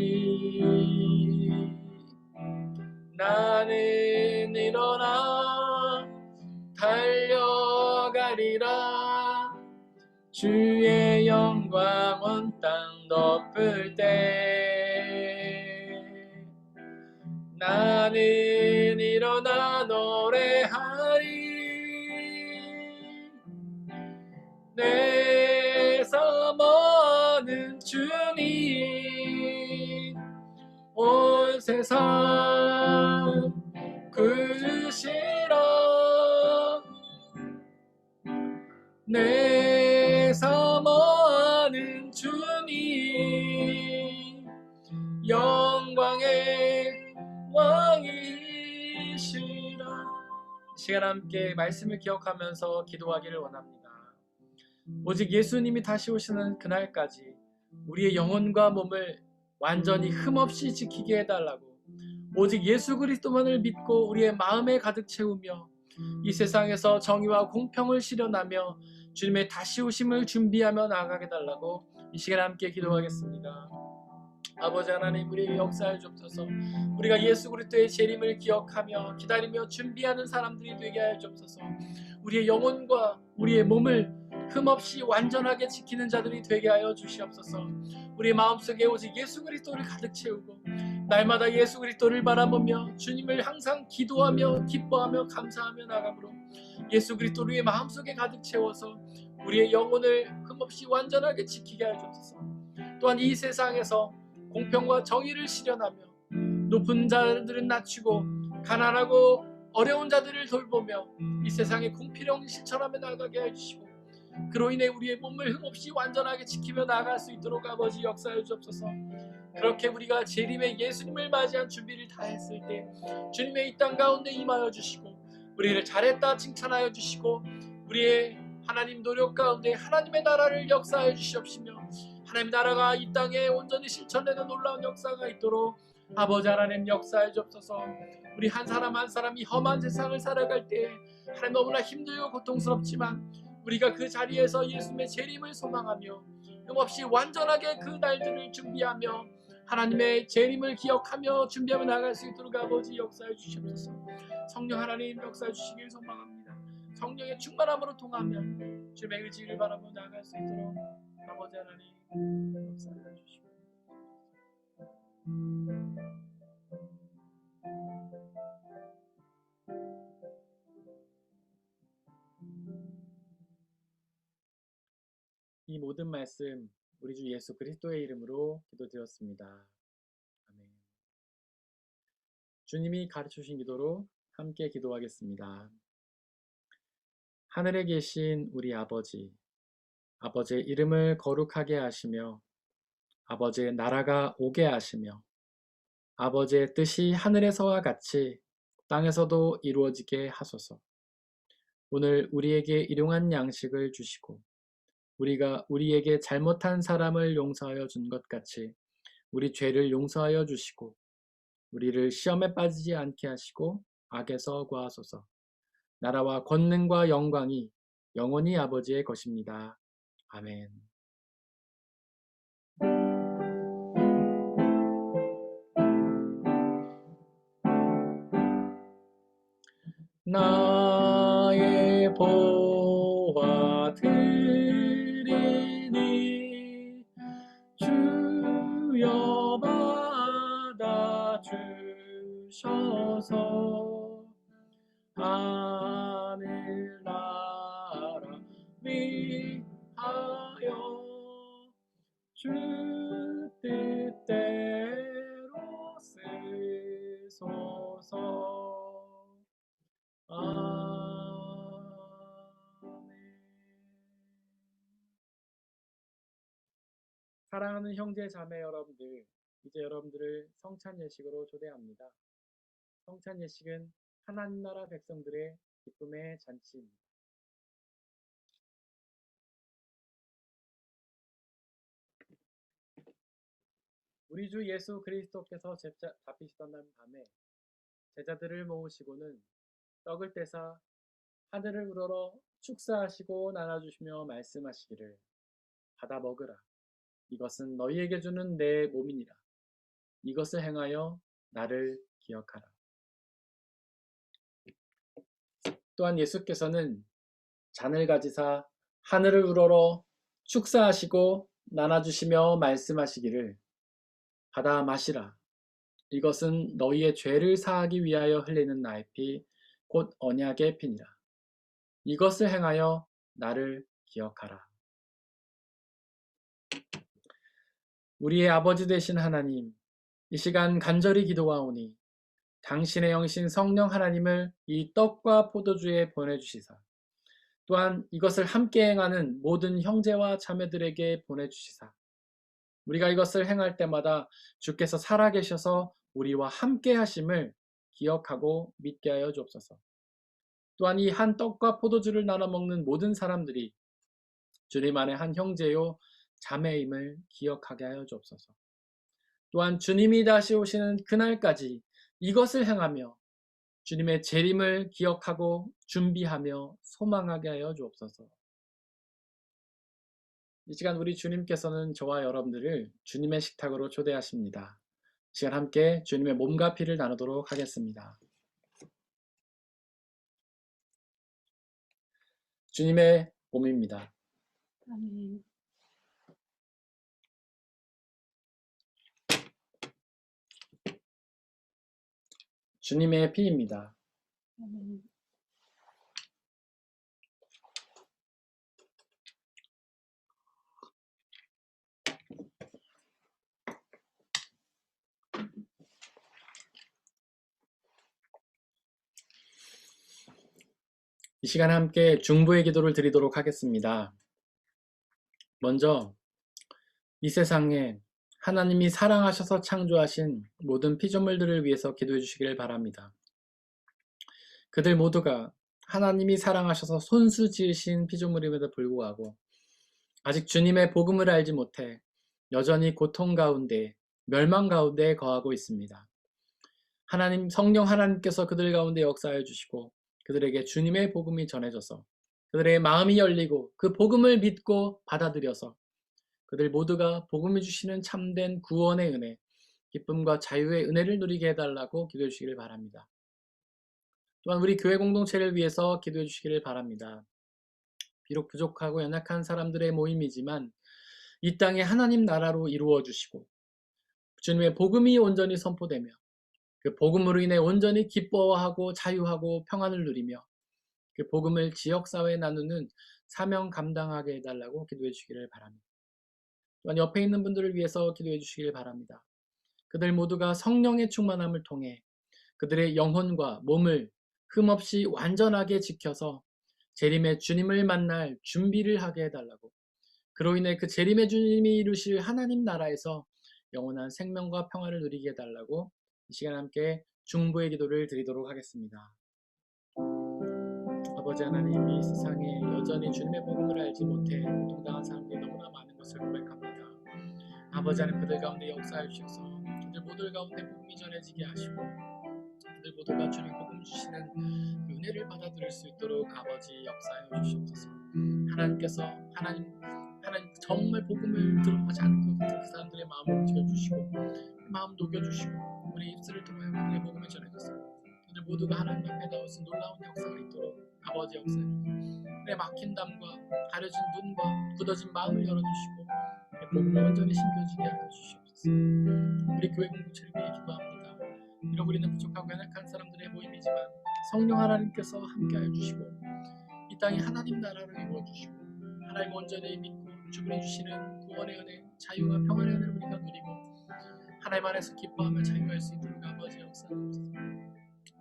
나는 일어나 달려가리라 주의 영광 온 땅 덮을 때 나는 일어나 노래하리 내 사모하는 주님 온 세상 구주시라 내 사모하는 주님 영광의 왕이시라 시간 함께 말씀을 기억하면서 기도하기를 원합니다. 오직 예수님이 다시 오시는 그날까지 우리의 영혼과 몸을 완전히 흠없이 지키게 해달라고 오직 예수 그리스도만을 믿고 우리의 마음에 가득 채우며 이 세상에서 정의와 공평을 실현하며 주님의 다시 오심을 준비하며 나아가게 달라고 이 시간 함께 기도하겠습니다. 아버지 하나님 우리에게 역사해 주옵소서. 우리가 예수 그리스도의 재림을 기억하며 기다리며 준비하는 사람들이 되게 하여 주옵소서. 우리의 영혼과 우리의 몸을 흠없이 완전하게 지키는 자들이 되게 하여 주시옵소서. 우리의 마음속에 오직 예수 그리스도를 가득 채우고 날마다 예수 그리스도를 바라보며 주님을 항상 기도하며 기뻐하며 감사하며 나아가므로 예수 그리스도를 우리의 마음속에 가득 채워서 우리의 영혼을 흠없이 완전하게 지키게 하여 주옵소서. 또한 이 세상에서 공평과 정의를 실현하며 높은 자들은 낮추고 가난하고 어려운 자들을 돌보며 이 세상의 공평을 실천하며 나아가게 해주시고 그로 인해 우리의 몸을 흠없이 완전하게 지키며 나아갈 수 있도록 아버지 역사해 주옵소서. 그렇게 우리가 재림의 예수님을 맞이한 준비를 다 했을 때 주님의 이 땅 가운데 임하여 주시고 우리를 잘했다 칭찬하여 주시고 우리의 하나님 노력 가운데 하나님의 나라를 역사해 주시옵시며 하나님의 나라가 이 땅에 온전히 실천되는 놀라운 역사가 있도록 아버지 하나님 역사해 주옵소서. 우리 한 사람 한 사람이 험한 세상을 살아갈 때 하나님 너무나 힘들고 고통스럽지만 우리가 그 자리에서 예수님의 재림을 소망하며 흠없이 완전하게 그 날들을 준비하며 하나님의 재림을 기억하며 준비하며 나아갈 수 있도록 아버지 역사해 주시옵소서. 성령 하나님 역사해 주시길 소망합니다. 성령의 충만함으로 통하면 주님의 의지를 바라보며 나아갈 수 있도록 아버지 하나님 역사해 주시옵소서. 이 모든 말씀 우리 주 예수 그리스도의 이름으로 기도드렸습니다. 아멘. 주님이 가르쳐주신 기도로 함께 기도하겠습니다. 하늘에 계신 우리 아버지, 아버지의 이름을 거룩하게 하시며 아버지의 나라가 오게 하시며 아버지의 뜻이 하늘에서와 같이 땅에서도 이루어지게 하소서. 오늘 우리에게 일용할 양식을 주시고 우리가 우리에게 잘못한 사람을 용서하여 준 것 같이 우리 죄를 용서하여 주시고 우리를 시험에 빠지지 않게 하시고 악에서 구하소서. 나라와 권능과 영광이 영원히 아버지의 것입니다. 아멘. 나의 보화 드리니 주여 받아 주셔서 하늘나라 위하여 주 뜻대로 쓰소서. 아멘. 사랑하는 형제 자매 여러분들, 이제 여러분들을 성찬 예식으로 초대합니다. 성찬 예식은 하나님 나라 백성들의 기쁨의 잔치입니다. 우리 주 예수 그리스도께서 잡히시던 밤에 제자들을 모으시고는 떡을 떼사 하늘을 우러러 축사하시고 나눠주시며 말씀하시기를 받아 먹으라. 이것은 너희에게 주는 내 몸이니라. 이것을 행하여 나를 기억하라. 또한 예수께서는 잔을 가지사 하늘을 우러러 축사하시고 나눠주시며 말씀하시기를 받아 마시라. 이것은 너희의 죄를 사하기 위하여 흘리는 나의 피, 곧 언약의 피니라. 이것을 행하여 나를 기억하라. 우리의 아버지 되신 하나님, 이 시간 간절히 기도하오니 당신의 영신 성령 하나님을 이 떡과 포도주에 보내주시사 또한 이것을 함께 행하는 모든 형제와 자매들에게 보내주시사 우리가 이것을 행할 때마다 주께서 살아계셔서 우리와 함께 하심을 기억하고 믿게 하여 주옵소서. 또한 이 한 떡과 포도주를 나눠 먹는 모든 사람들이 주님 안에 한 형제요 자매임을 기억하게 하여 주옵소서. 또한 주님이 다시 오시는 그날까지 이것을 행하며 주님의 재림을 기억하고 준비하며 소망하게 하여 주옵소서. 이 시간 우리 주님께서는 저와 여러분들을 주님의 식탁으로 초대하십니다. 이 시간 함께 주님의 몸과 피를 나누도록 하겠습니다. 주님의 몸입니다. 아멘. 주님의 피입니다. 아멘. 이 시간에 함께 중보의 기도를 드리도록 하겠습니다. 먼저 이 세상에 하나님이 사랑하셔서 창조하신 모든 피조물들을 위해서 기도해 주시기를 바랍니다. 그들 모두가 하나님이 사랑하셔서 손수 지으신 피조물임에도 불구하고 아직 주님의 복음을 알지 못해 여전히 고통 가운데 멸망 가운데 거하고 있습니다. 하나님 성령 하나님께서 그들 가운데 역사해 주시고 그들에게 주님의 복음이 전해져서 그들의 마음이 열리고 그 복음을 믿고 받아들여서 그들 모두가 복음이 주시는 참된 구원의 은혜, 기쁨과 자유의 은혜를 누리게 해달라고 기도해 주시기를 바랍니다. 또한 우리 교회 공동체를 위해서 기도해 주시기를 바랍니다. 비록 부족하고 연약한 사람들의 모임이지만 이 땅에 하나님 나라로 이루어 주시고 주님의 복음이 온전히 선포되며 그 복음으로 인해 온전히 기뻐하고 자유하고 평안을 누리며 그 복음을 지역사회에 나누는 사명 감당하게 해달라고 기도해 주시기를 바랍니다. 또한 옆에 있는 분들을 위해서 기도해 주시길 바랍니다. 그들 모두가 성령의 충만함을 통해 그들의 영혼과 몸을 흠없이 완전하게 지켜서 재림의 주님을 만날 준비를 하게 해달라고 그로 인해 그 재림의 주님이 이루실 하나님 나라에서 영원한 생명과 평화를 누리게 해달라고 이 시간 함께 중보의 기도를 드리도록 하겠습니다. 아버지 하나님, 이 세상에 여전히 주님의 복음을 알지 못해 동당한 사람들이 너무나 많은 것을 고백합니다. 아버지 하나님, 그들 가운데 역사해 주셔서 그들 모두 가운데 복음이 전해지게 하시고 그들 모두가 주님 복음 주시는 그 은혜를 받아들일 수 있도록 아버지 역사해 주시옵소서. 하나님 정말 복음을 들어하지 않고 그 사람들의 마음을 움직여주시고 그 마음 녹여주시고 우리 입술을 통하여 그들의 복음을 전해주소서. 그들 모두가 하나님 앞에 나올 수 놀라운 역사가 있도록 아버지 역사해 주시고 그들의 막힌 담과 가려진 눈과 굳어진 마음을 열어주시고 그들의 복음을 온전히 심겨지게 하여 주시옵소서. 우리 교회 공동체를 위해 기도합니다. 비록 우리는 부족하고 연약한 사람들의 모임이지만 성령 하나님께서 함께하여 주시고 이 땅에 하나님 나라를 이루어주시고 하나님 온전히 믿고 주분이 주시는 구원의 은혜, 자유와 평안의 은혜를 우리가 누리고 하나님 안에서 기뻐하며 자유할 수 있도록 아버지 역사하옵소서.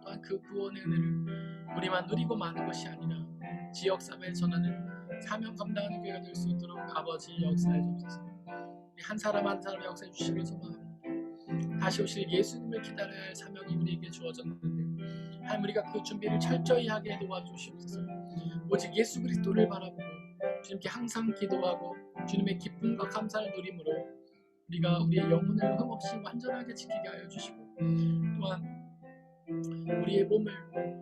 또한 그 구원의 은혜를 우리만 누리고 마는 것이 아니라 지역사회에 전하는 사명 감당하는 교회가 될 수 있도록 아버지 역사해 주옵소서. 한 사람 한 사람 역사해 주시길 소망합니다. 다시 오실 예수님을 기다려야 할 사명이 우리에게 주어졌는데 하나님, 우리가 그 준비를 철저히 하게 도와주시옵소서. 오직 예수 그리스도를 바라보고 주님께 항상 기도하고 주님의 기쁨과 감사를 누림으로 우리가 우리의 영혼을 흠없이 완전하게 지키게 하여 주시고 또한 우리의 몸을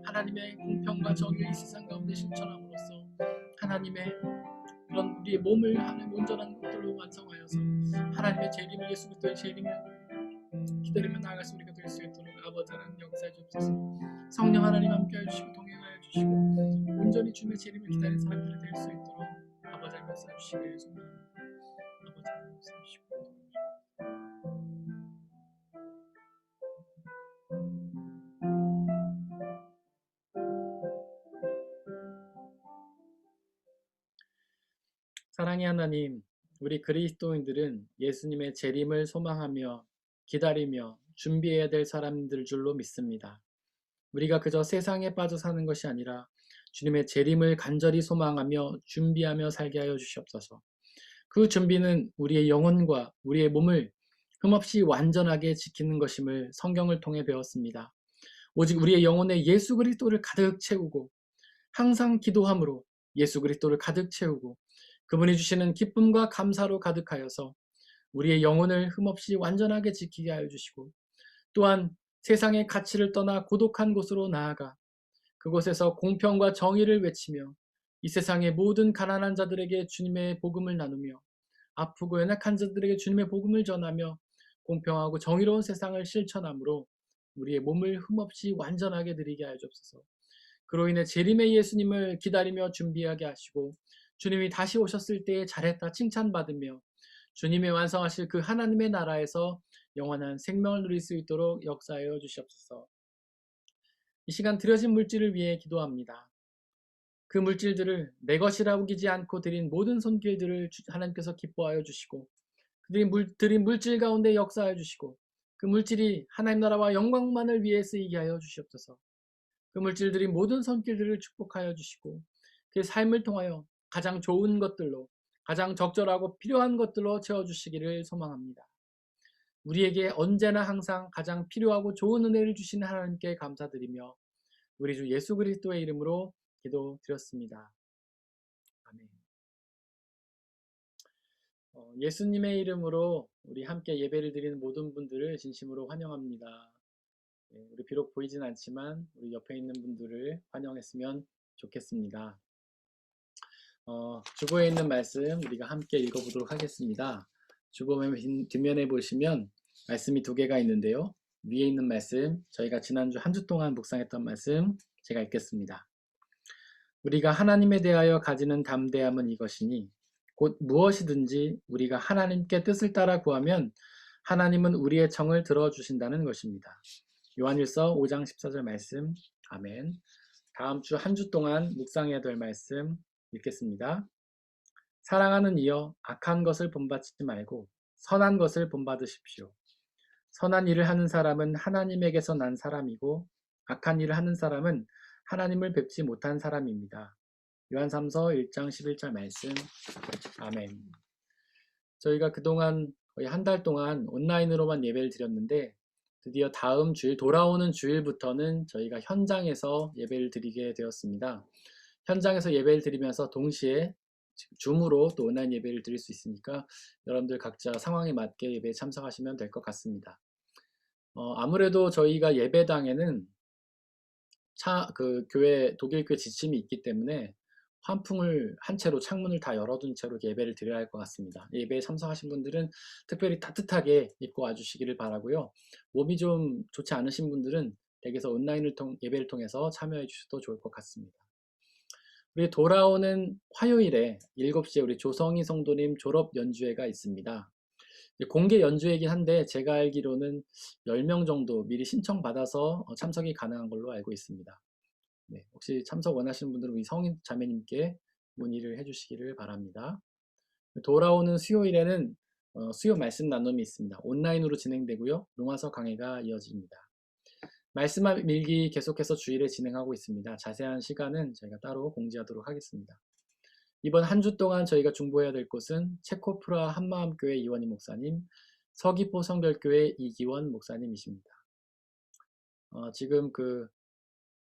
하나님의 공평과 정의의 세상 가운데 실천함으로써 하나님의 그런 우리의 몸을 하나님 온전한 것들로 완성하여서 하나님의 재림을, 예수 그리스도의 재림을 기다리며 나아갈 수 우리가 될 수 있도록 아버지 하나님 역사해 주옵소서. 성령 하나님 함께해 주시고 동행하여 주시고 온전히 주님의 재림을 기다리는 사람들이 될 수 있도록 아버지 하나님 역사해 주시길 소망합니다. 아버지 하나님 역사해 주시고 사랑의 하나님, 우리 그리스도인들은 예수님의 재림을 소망하며 기다리며 준비해야 될 사람들 줄로 믿습니다. 우리가 그저 세상에 빠져 사는 것이 아니라 주님의 재림을 간절히 소망하며 준비하며 살게 하여 주시옵소서. 그 준비는 우리의 영혼과 우리의 몸을 흠없이 완전하게 지키는 것임을 성경을 통해 배웠습니다. 오직 우리의 영혼에 예수 그리스도를 가득 채우고 항상 기도함으로 예수 그리스도를 가득 채우고 그분이 주시는 기쁨과 감사로 가득하여서 우리의 영혼을 흠없이 완전하게 지키게 하여 주시고 또한 세상의 가치를 떠나 고독한 곳으로 나아가 그곳에서 공평과 정의를 외치며 이 세상의 모든 가난한 자들에게 주님의 복음을 나누며 아프고 연약한 자들에게 주님의 복음을 전하며 공평하고 정의로운 세상을 실천함으로 우리의 몸을 흠없이 완전하게 드리게 하여 주옵소서. 그로 인해 재림의 예수님을 기다리며 준비하게 하시고 주님이 다시 오셨을 때에 잘했다 칭찬받으며 주님이 완성하실 그 하나님의 나라에서 영원한 생명을 누릴 수 있도록 역사하여 주시옵소서. 이 시간 드려진 물질을 위해 기도합니다. 그 물질들을 내 것이라고 기지 않고 드린 모든 손길들을 하나님께서 기뻐하여 주시고 그들이 드린 물질 가운데 역사하여 주시고 그 물질이 하나님 나라와 영광만을 위해 쓰이게 하여 주시옵소서. 그 물질들이 모든 손길들을 축복하여 주시고 그 삶을 통하여 가장 좋은 것들로 가장 적절하고 필요한 것들로 채워주시기를 소망합니다. 우리에게 언제나 항상 가장 필요하고 좋은 은혜를 주시는 하나님께 감사드리며 우리 주 예수 그리스도의 이름으로 기도드렸습니다. 아멘. 예수님의 이름으로 우리 함께 예배를 드리는 모든 분들을 진심으로 환영합니다. 우리 비록 보이진 않지만 우리 옆에 있는 분들을 환영했으면 좋겠습니다. 주보에 있는 말씀 우리가 함께 읽어보도록 하겠습니다. 주보의 뒷면에 보시면 말씀이 두 개가 있는데요. 위에 있는 말씀, 저희가 지난주 한 주 동안 묵상했던 말씀 제가 읽겠습니다. 우리가 하나님에 대하여 가지는 담대함은 이것이니 곧 무엇이든지 우리가 하나님께 뜻을 따라 구하면 하나님은 우리의 청을 들어주신다는 것입니다. 요한일서 5장 14절 말씀. 아멘. 다음 주 한 주 동안 묵상해야 될 말씀 읽겠습니다. 사랑하는 이여 악한 것을 본받지 말고 선한 것을 본받으십시오. 선한 일을 하는 사람은 하나님에게서 난 사람이고 악한 일을 하는 사람은 하나님을 뵙지 못한 사람입니다. 요한삼서 1장 11절 말씀. 아멘. 저희가 그동안 거의 한 달 동안 온라인으로만 예배를 드렸는데 드디어 다음 주일, 돌아오는 주일부터는 저희가 현장에서 예배를 드리게 되었습니다. 현장에서 예배를 드리면서 동시에 줌으로 또 온라인 예배를 드릴 수 있으니까 여러분들 각자 상황에 맞게 예배에 참석하시면 될 것 같습니다. 아무래도 저희가 예배당에는 교회, 독일 교회 지침이 있기 때문에 환풍을 한 채로 창문을 다 열어둔 채로 예배를 드려야 할 것 같습니다. 예배에 참석하신 분들은 특별히 따뜻하게 입고 와주시기를 바라고요. 몸이 좀 좋지 않으신 분들은 댁에서 예배를 통해서 참여해 주셔도 좋을 것 같습니다. 우리 돌아오는 화요일에 7시에 우리 조성희 성도님 졸업 연주회가 있습니다. 공개 연주회이긴 한데 제가 알기로는 10명 정도 미리 신청받아서 참석이 가능한 걸로 알고 있습니다. 네, 혹시 참석 원하시는 분들은 우리 성인 자매님께 문의를 해주시기를 바랍니다. 돌아오는 수요일에는 수요 말씀 나눔이 있습니다. 온라인으로 진행되고요. 롱화서 강해가 이어집니다. 말씀 일기 계속해서 주일에 진행하고 있습니다. 자세한 시간은 저희가 따로 공지하도록 하겠습니다. 이번 한 주 동안 저희가 중보해야 될 곳은 체코프라 한마음교회 이원희 목사님, 서귀포 성결교회 이기원 목사님이십니다. 지금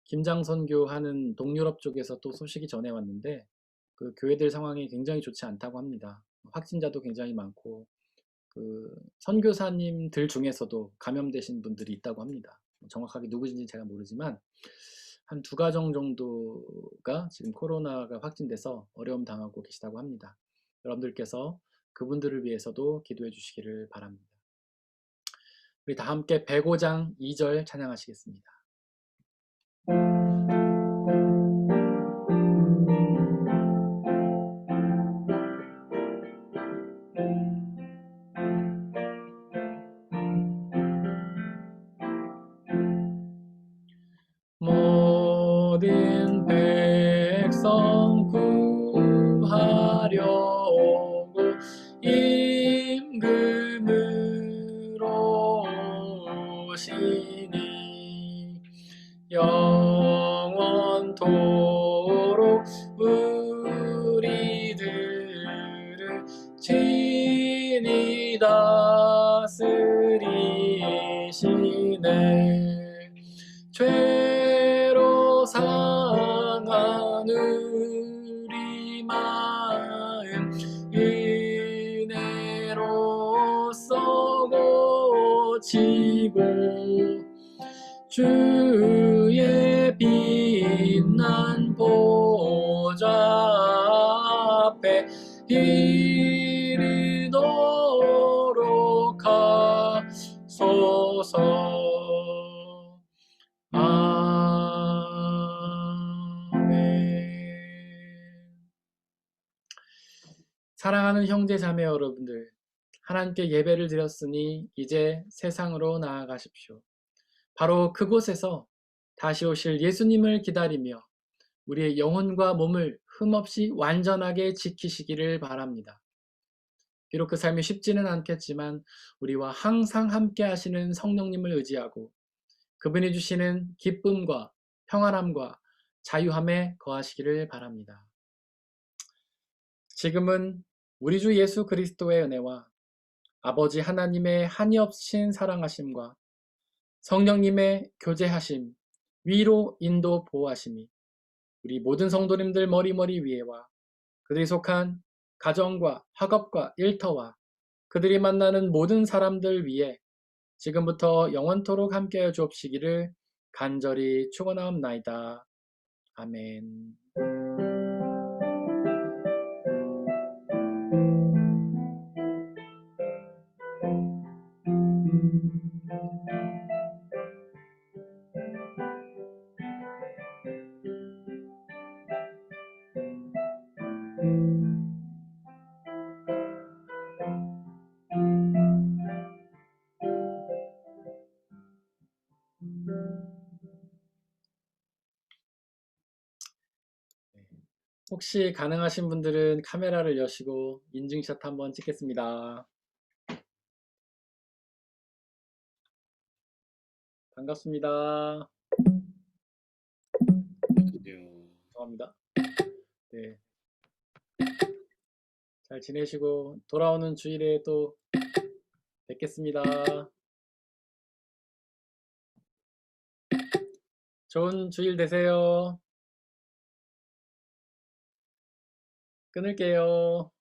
김장선교 하는 동유럽 쪽에서 또 소식이 전해왔는데 그 교회들 상황이 굉장히 좋지 않다고 합니다. 확진자도 굉장히 많고 선교사님들 중에서도 감염되신 분들이 있다고 합니다. 정확하게 누구인지 제가 모르지만 한 2가정 정도가 지금 코로나가 확진돼서 어려움 당하고 계시다고 합니다. 여러분들께서 그분들을 위해서도 기도해 주시기를 바랍니다. 우리 다 함께 105장 2절 찬양하시겠습니다. 모든 백성 구하려 오고 임금으로 오시니 영원토록 우리들을 친히 다스리시네. 죄로 상한 우리 마음 은혜로써 고치고 주의 빛난 보좌 앞에 이르도록 하소서. 사랑하는 형제 자매 여러분들, 하나님께 예배를 드렸으니 이제 세상으로 나아가십시오. 바로 그곳에서 다시 오실 예수님을 기다리며 우리의 영혼과 몸을 흠없이 완전하게 지키시기를 바랍니다. 비록 그 삶이 쉽지는 않겠지만 우리와 항상 함께 하시는 성령님을 의지하고 그분이 주시는 기쁨과 평안함과 자유함에 거하시기를 바랍니다. 지금은 우리 주 예수 그리스도의 은혜와 아버지 하나님의 한이 없으신 사랑하심과 성령님의 교제하심, 위로 인도 보호하심이 우리 모든 성도님들 머리머리 위에와 그들이 속한 가정과 학업과 일터와 그들이 만나는 모든 사람들 위에 지금부터 영원토록 함께하여 주옵시기를 간절히 축원하옵나이다. 아멘. 혹시 가능하신 분들은 카메라를 여시고 인증샷 한번 찍겠습니다. 반갑습니다. 감사합니다. 네. 잘 지내시고 돌아오는 주일에 또 뵙겠습니다. 좋은 주일 되세요. 끊을게요.